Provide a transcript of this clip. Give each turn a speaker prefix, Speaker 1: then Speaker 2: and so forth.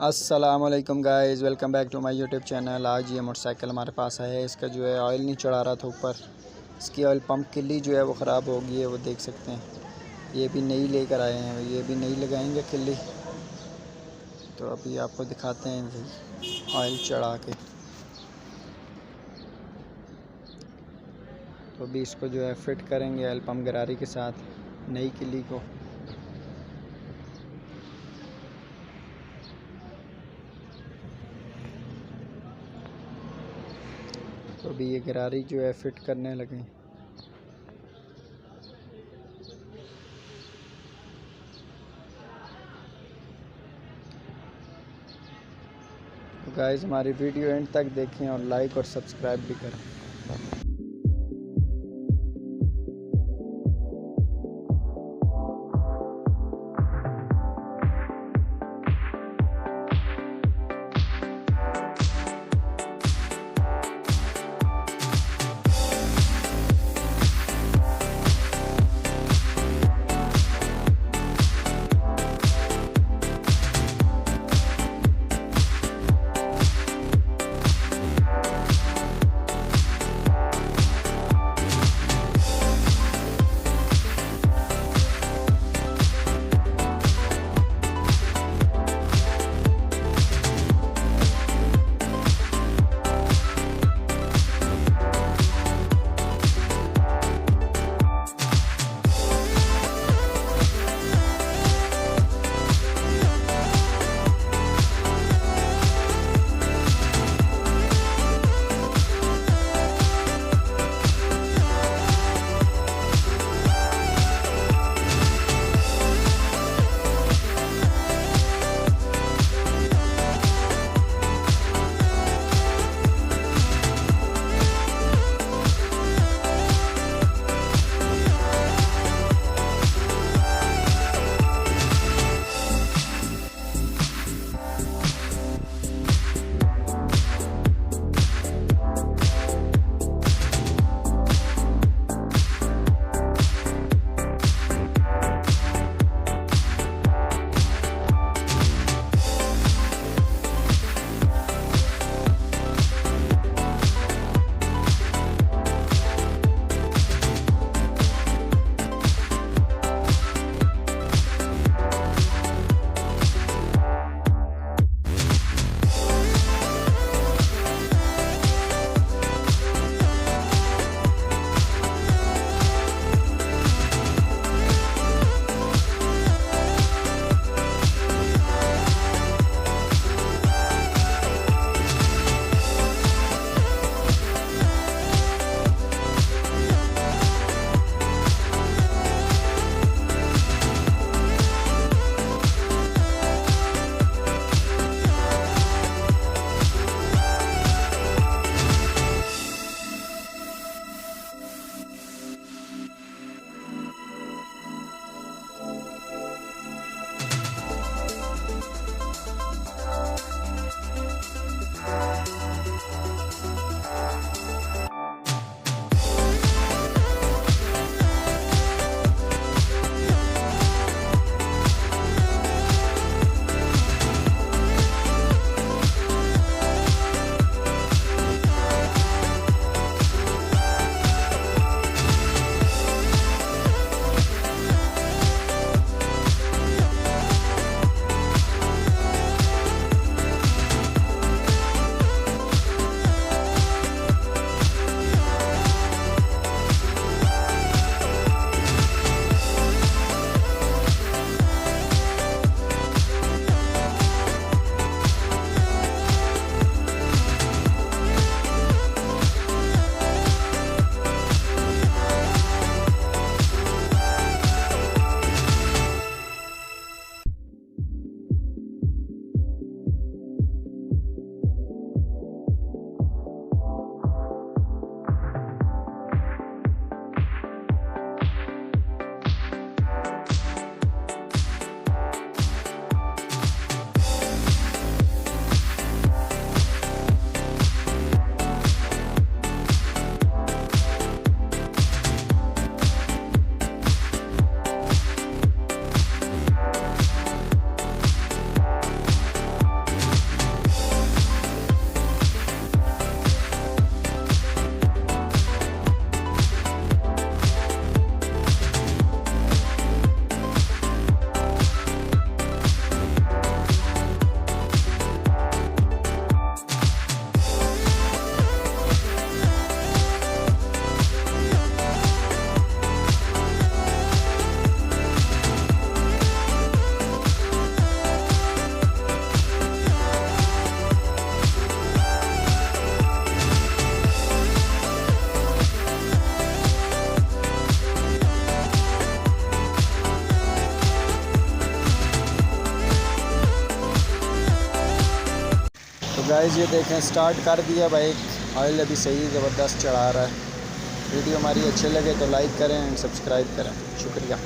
Speaker 1: अस्सलामुअलैकुम guys, welcome back to my YouTube channel. आज ये मोटरसाइकिल हमारे पास है। इसका जो है ऑयल नहीं चढ़ा रहा था ऊपर। इसकी ऑयल पंप किल्ली जो है वो ख़राब हो गई है, वो देख सकते हैं। ये भी नई लेकर आए हैं, ये भी नई लगाएंगे किल्ली। तो अभी आपको दिखाते हैं ऑयल चढ़ा के। तो अभी इसको जो है फिट करेंगे ऑयल पंप गरारी के साथ नई किल्ली को। तो अभी ये गरारी जो है फिट करने लगे। तो गाइस हमारी वीडियो एंड तक देखें और लाइक और सब्सक्राइब भी करें। गाइस ये देखें स्टार्ट कर दिया बाइक, ऑयल अभी सही ज़बरदस्त चढ़ा रहा है। वीडियो हमारी अच्छी लगे तो लाइक करें एंड सब्सक्राइब करें। शुक्रिया।